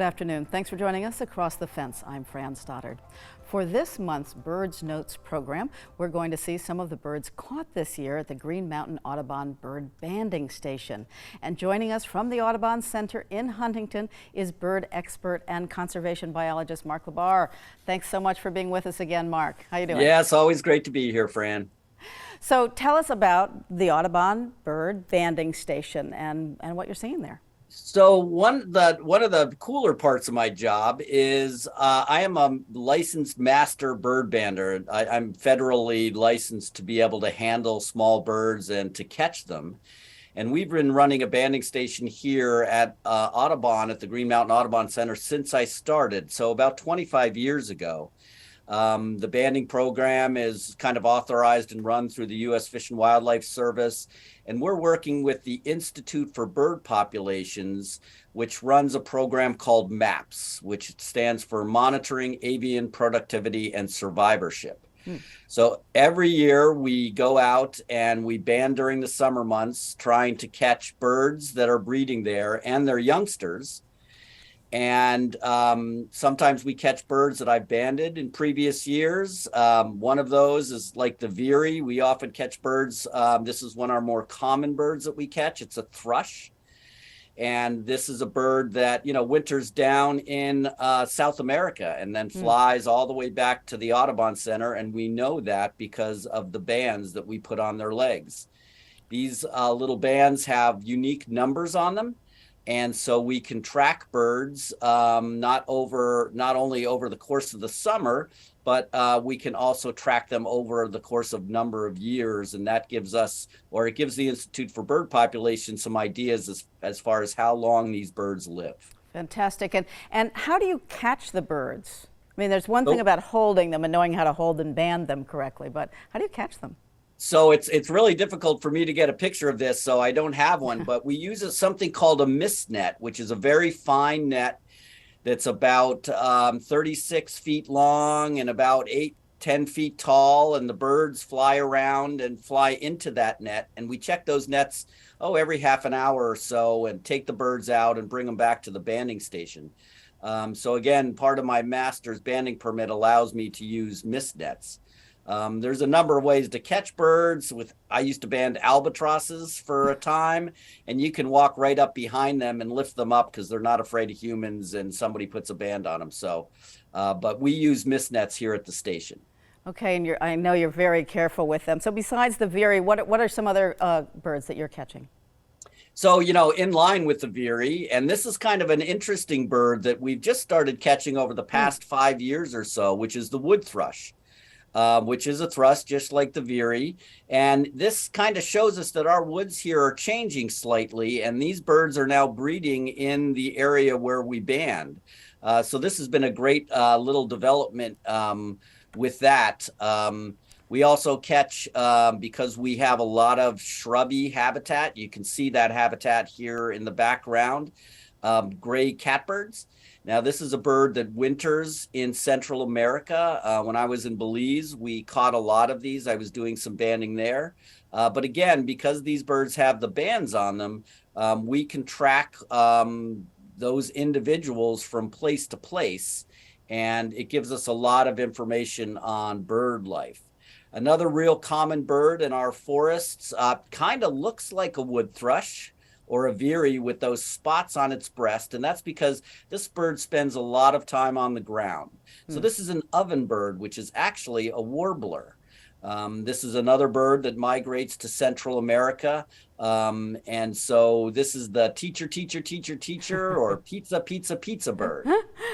afternoon. Thanks for joining us Across the Fence. I'm Fran Stoddard. For this month's Birds Notes program, we're going to see some of the birds caught this year at the Green Mountain Audubon Bird Banding Station. And joining us from the Audubon Center in Huntington is bird expert and conservation biologist Mark LaBarr. Thanks so much for being with us again, Mark. How you doing? Yeah, it's always great to be here, Fran. So tell us about the Audubon Bird Banding Station and what you're seeing there. So one of the cooler parts of my job is I am a licensed master bird bander. I'm federally licensed to be able to handle small birds and to catch them. And we've been running a banding station here at Audubon at the Green Mountain Audubon Center since I started, so about 25 years ago. The banding program is kind of authorized and run through the U.S. Fish and Wildlife Service, and we're working with the Institute for Bird Populations, which runs a program called MAPS, which stands for Monitoring Avian Productivity and Survivorship. So every year we go out and we band during the summer months, trying to catch birds that are breeding there and their youngsters. And sometimes we catch birds that I've banded in previous years. One of those is like the veery. We often catch birds. This is one of our more common birds that we catch. It's a thrush. And this is a bird that, winters down in South America and then flies all the way back to the Audubon Center. And we know that because of the bands that we put on their legs. These little bands have unique numbers on them. And so we can track birds not only over the course of the summer, but we can also track them over the course of number of years. And that gives us, or it gives the Institute for Bird Population some ideas as far as how long these birds live. Fantastic. And how do you catch the birds? I mean, there's one thing about holding them and knowing how to hold and band them correctly, but how do you catch them? So it's really difficult for me to get a picture of this, so I don't have one, but we use something called a mist net, which is a very fine net that's about 36 feet long and about 10 feet tall, and the birds fly around and fly into that net, and we check those nets every half an hour or so and take the birds out and bring them back to the banding station. So again, part of my master's banding permit allows me to use mist nets. There's a number of ways to catch birds. I used to band albatrosses for a time, and you can walk right up behind them and lift them up because they're not afraid of humans and somebody puts a band on them. So, but we use mist nets here at the station. Okay, and I know you're very careful with them. So besides the veery, what are some other birds that you're catching? So, in line with the veery, and this is kind of an interesting bird that we've just started catching over the past 5 years or so, which is the wood thrush. Which is a thrush just like the veery. And this kind of shows us that our woods here are changing slightly, and these birds are now breeding in the area where we band. So this has been a great little development with that. We also catch, because we have a lot of shrubby habitat, you can see that habitat here in the background, gray catbirds. Now, this is a bird that winters in Central America. When I was in Belize, we caught a lot of these. I was doing some banding there. But again, because these birds have the bands on them, we can track those individuals from place to place, and it gives us a lot of information on bird life. Another real common bird in our forests kind of looks like a wood thrush or a veery with those spots on its breast, and that's because this bird spends a lot of time on the ground. So this is an ovenbird, which is actually a warbler. This is another bird that migrates to Central America, and so this is the teacher, or pizza bird.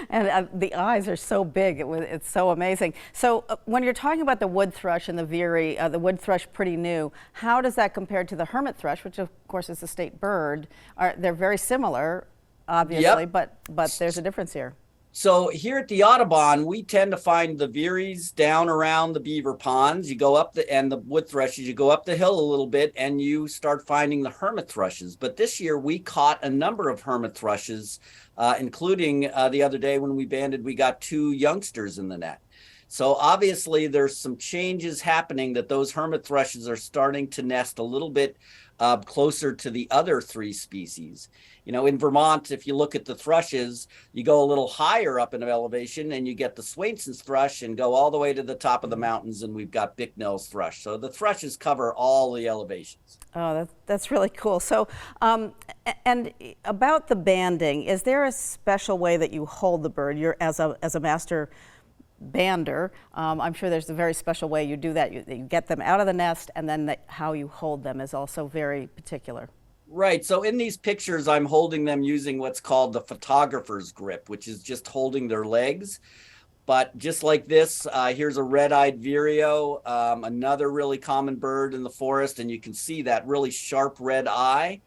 And the eyes are so big, it's so amazing. So when you're talking about the wood thrush and the veery, the wood thrush pretty new, how does that compare to the hermit thrush, which of course is a state bird? They're very similar, obviously, but there's a difference here. So here at the Audubon, we tend to find the veeries down around the beaver ponds. You go up and the wood thrushes, you go up the hill a little bit and you start finding the hermit thrushes. But this year we caught a number of hermit thrushes, including the other day when we banded, we got 2 youngsters in the net. So obviously there's some changes happening that those hermit thrushes are starting to nest a little bit closer to the other three species. In Vermont, if you look at the thrushes, you go a little higher up in elevation and you get the Swainson's thrush and go all the way to the top of the mountains, and we've got Bicknell's thrush. So the thrushes cover all the elevations. Oh, that's really cool. So, and about the banding, is there a special way that you hold the bird? You're as a master bander. I'm sure there's a very special way you do that. You get them out of the nest, and then how you hold them is also very particular. Right. So in these pictures, I'm holding them using what's called the photographer's grip, which is just holding their legs. But just like this, here's a red-eyed vireo, another really common bird in the forest, and you can see that really sharp red eye.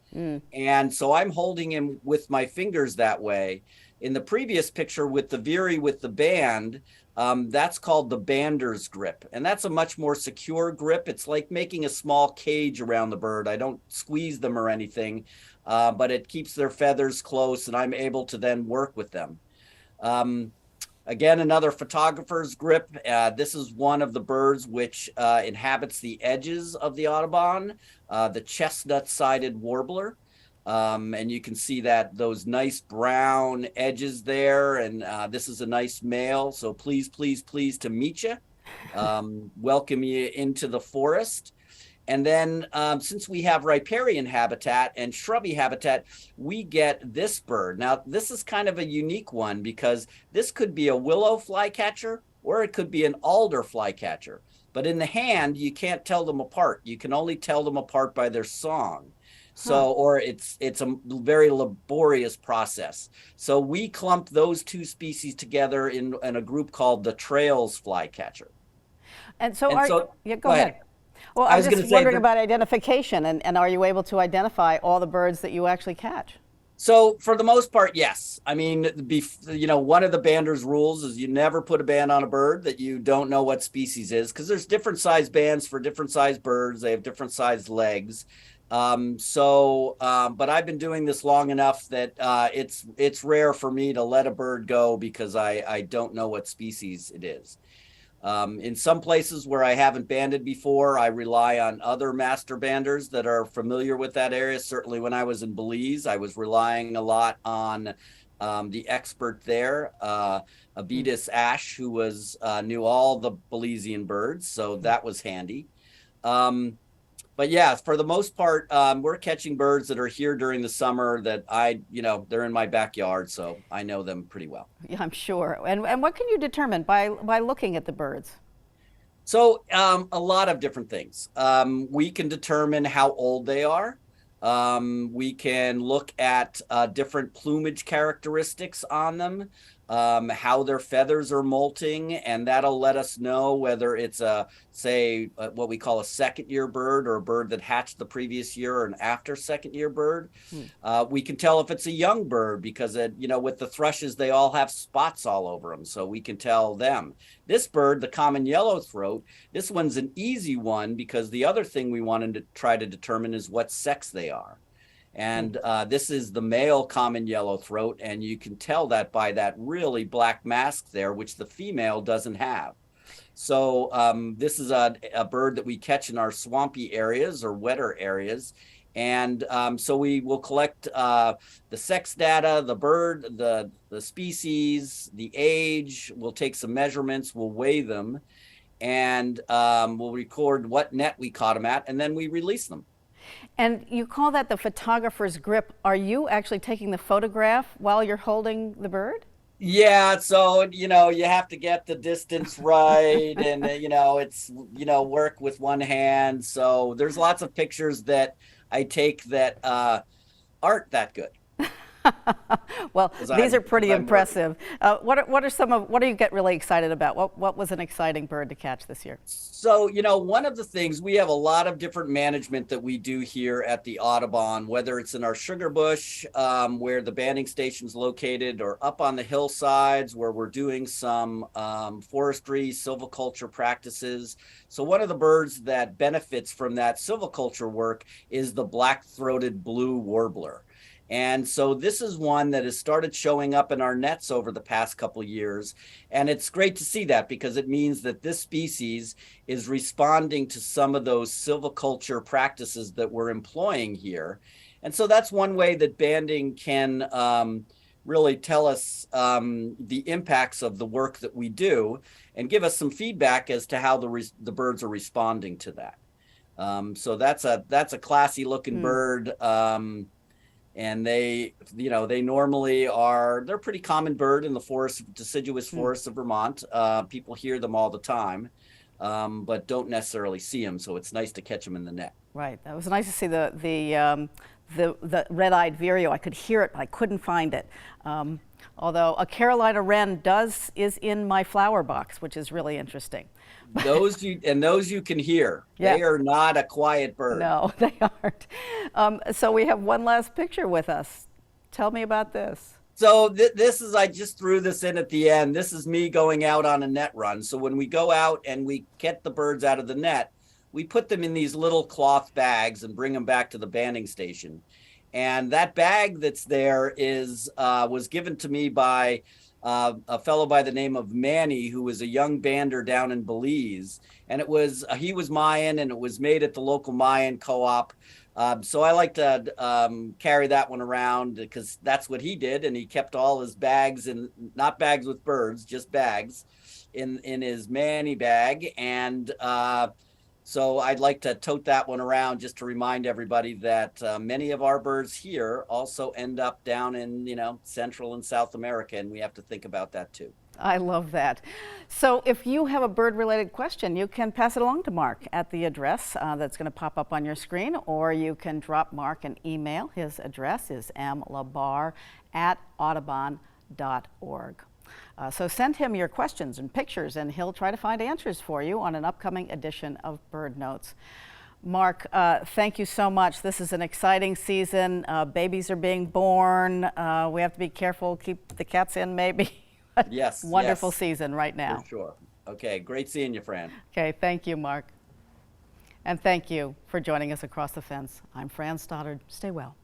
And so I'm holding him with my fingers that way. In the previous picture with the vireo with the band, that's called the bander's grip, and that's a much more secure grip. It's like making a small cage around the bird. I don't squeeze them or anything, but it keeps their feathers close, and I'm able to then work with them. Again, another photographer's grip. This is one of the birds which inhabits the edges of the Audubon, the chestnut-sided warbler. And you can see that those nice brown edges there, and this is a nice male. So pleased to meet you. Welcome you into the forest. And then since we have riparian habitat and shrubby habitat, we get this bird. Now, this is kind of a unique one because this could be a willow flycatcher or it could be an alder flycatcher. But in the hand, you can't tell them apart. You can only tell them apart by their song. So, or it's a very laborious process. So we clump those two species together in a group called the trails flycatcher. And so, yeah, go ahead. Well, I was just wondering about identification, and are you able to identify all the birds that you actually catch? So for the most part, yes. I mean, one of the bander's rules is you never put a band on a bird that you don't know what species is, because there's different size bands for different size birds. They have different sized legs. But I've been doing this long enough that it's rare for me to let a bird go because I don't know what species it is. In some places where I haven't banded before, I rely on other master banders that are familiar with that area. Certainly when I was in Belize, I was relying a lot on the expert there, Abidas Ash, who knew all the Belizean birds, so that was handy. But yeah, for the most part, we're catching birds that are here during the summer that they're in my backyard, so I know them pretty well. Yeah, I'm sure. And what can you determine by looking at the birds? So a lot of different things. We can determine how old they are. We can look at different plumage characteristics on them, how their feathers are molting, and that'll let us know whether it's what we call a second-year bird or a bird that hatched the previous year or an after second-year bird. We can tell if it's a young bird because, with the thrushes, they all have spots all over them, so we can tell them. This bird, the common yellowthroat, this one's an easy one because the other thing we wanted to try to determine is what sex they are. And this is the male common yellowthroat, and you can tell that by that really black mask there, which the female doesn't have. So this is a bird that we catch in our swampy areas or wetter areas. And so we will collect the sex data, the bird, the species, the age. We'll take some measurements, we'll weigh them, and we'll record what net we caught them at, and then we release them. And you call that the photographer's grip. Are you actually taking the photograph while you're holding the bird? Yeah, so you have to get the distance right, and it's work with one hand. So there's lots of pictures that I take that aren't that good. Well, these are pretty impressive. What do you get really excited about? What was an exciting bird to catch this year? So, one of the things, we have a lot of different management that we do here at the Audubon, whether it's in our sugar bush, where the banding station's located, or up on the hillsides where we're doing some forestry, silviculture practices. So one of the birds that benefits from that silviculture work is the black-throated blue warbler. And so this is one that has started showing up in our nets over the past couple of years. And it's great to see that, because it means that this species is responding to some of those silviculture practices that we're employing here. And so that's one way that banding can really tell us the impacts of the work that we do and give us some feedback as to how the birds are responding to that. So that's a classy looking bird. And they normally they're a pretty common bird in the deciduous forests of Vermont. People hear them all the time, but don't necessarily see them. So it's nice to catch them in the net. Right. That was nice to see the red-eyed vireo. I could hear it, but I couldn't find it. Although a Carolina wren is in my flower box, which is really interesting. Those you can hear. Yeah. They are not a quiet bird. No, they aren't. So we have one last picture with us. Tell me about this. So this is, I just threw this in at the end. This is me going out on a net run. So when we go out and we get the birds out of the net, we put them in these little cloth bags and bring them back to the banding station. And that bag that's there was given to me by a fellow by the name of Manny, who was a young bander down in Belize. And he was Mayan, and it was made at the local Mayan co-op. So I like to carry that one around, because that's what he did. And he kept all his bags, and not bags with birds, just bags in his Manny bag. And so I'd like to tote that one around just to remind everybody that many of our birds here also end up down in, Central and South America, and we have to think about that too. I love that. So if you have a bird-related question, you can pass it along to Mark at the address that's going to pop up on your screen, or you can drop Mark an email. His address is mlabarr@audubon.org. So send him your questions and pictures, and he'll try to find answers for you on an upcoming edition of Bird Notes. Mark, thank you so much. This is an exciting season. Babies are being born. We have to be careful, keep the cats in maybe. Yes. Wonderful season right now. For sure. Okay, great seeing you, Fran. Okay, thank you, Mark. And thank you for joining us across the fence. I'm Fran Stoddard. Stay well.